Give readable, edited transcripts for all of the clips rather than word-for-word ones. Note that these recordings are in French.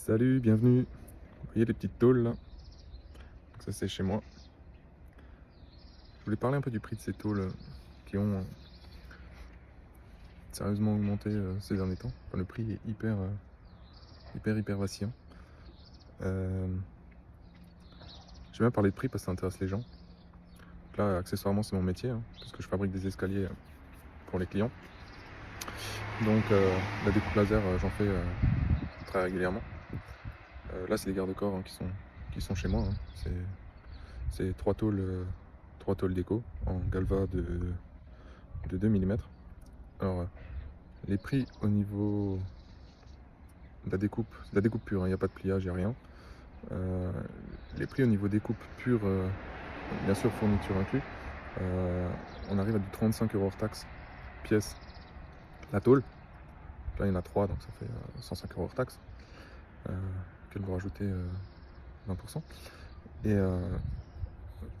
Salut, bienvenue. Vous voyez les petites tôles là? Donc ça c'est chez moi. Je voulais parler un peu du prix de ces tôles qui ont sérieusement augmenté ces derniers temps. Enfin, le prix est hyper vacillant. J'aime bien parler de prix parce que ça intéresse les gens. Donc là, accessoirement, c'est mon métier, hein, parce que je fabrique des escaliers pour les clients. Donc la découpe laser, j'en fais très régulièrement. Là, c'est des garde-corps hein, qui sont chez moi. Hein. C'est trois tôles déco en galva de 2 mm. Alors, les prix au niveau de la découpe pure, il n'y a pas de pliage, il n'y a rien. Les prix au niveau découpe pure, bien sûr fourniture inclus, on arrive à du 35 € hors taxe pièce la tôle. Là il y en a 3 donc ça fait 105 € hors taxe, auquel vous rajoutez 20%. Et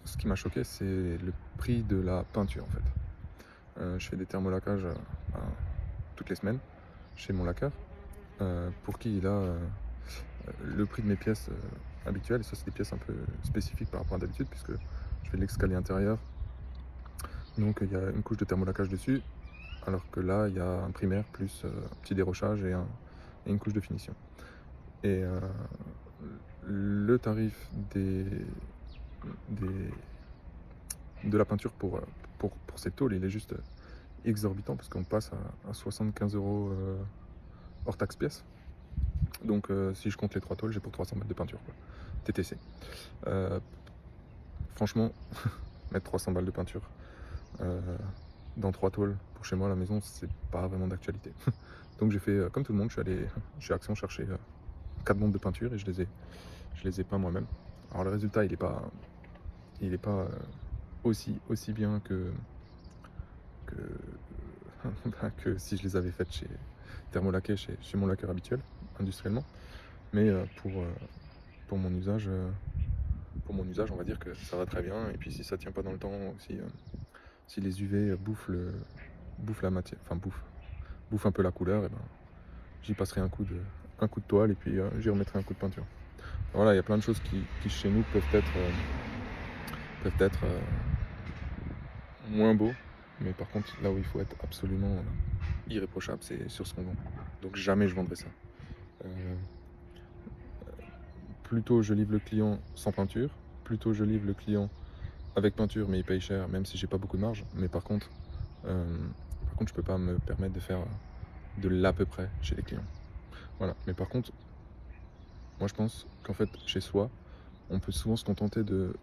ce qui m'a choqué c'est le prix de la peinture en fait. Je fais des thermolacages toutes les semaines chez mon laqueur, pour qui il a le prix de mes pièces habituelles. Et ça c'est des pièces un peu spécifiques par rapport à d'habitude puisque je fais de l'escalier intérieur, donc il y a une couche de thermolacage dessus, alors que là il y a un primaire plus un petit dérochage et une couche de finition. Et le tarif de la peinture pour cette tôle il est juste exorbitant parce qu'on passe à 75 € hors taxe pièce. Donc si je compte les 3 tôles, j'ai pour 300 balles de peinture quoi. TTC. Franchement, mettre 300 balles de peinture dans 3 tôles pour chez moi à la maison, c'est pas vraiment d'actualité. Donc j'ai fait comme tout le monde, je suis allé chez Action chercher 4 bombes de peinture et je les ai peints moi-même. Alors le résultat il est pas aussi bien que que si je les avais faites chez thermolaqué, chez mon laqueur habituel, industriellement. Mais pour mon usage, on va dire que ça va très bien. Et puis si ça tient pas dans le temps, si les UV bouffent la matière, enfin bouffent un peu la couleur, et ben j'y passerai un coup de toile et puis j'y remettrai un coup de peinture. Voilà, il y a plein de choses qui chez nous peuvent être moins beaux, mais par contre là où il faut être absolument irréprochable, c'est sur ce qu'on vend. Donc jamais je vendrai ça. Plutôt je livre le client sans peinture, plutôt je livre le client avec peinture mais il paye cher même si j'ai pas beaucoup de marge. Mais par contre je peux pas me permettre de faire de l'à peu près chez les clients. Voilà. Mais par contre, moi je pense qu'en fait chez soi, on peut souvent se contenter de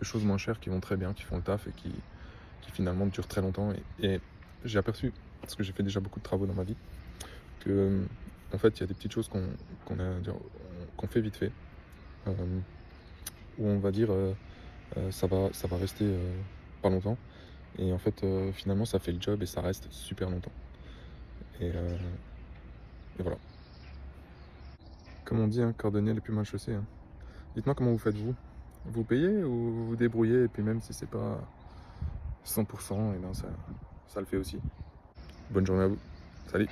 choses moins chères qui vont très bien, qui font le taf et qui finalement durent très longtemps. Et j'ai aperçu, parce que j'ai fait déjà beaucoup de travaux dans ma vie, que en fait il y a des petites choses qu'on fait vite fait, où on va dire ça va rester pas longtemps. Et en fait finalement ça fait le job et ça reste super longtemps. Et voilà. Comme on dit, cordonnier le plus mal chaussé. Dites-moi comment vous faites vous. Vous payez ou vous vous débrouillez et puis même si c'est pas 100%, et ben ça le fait aussi. Bonne journée à vous. Salut.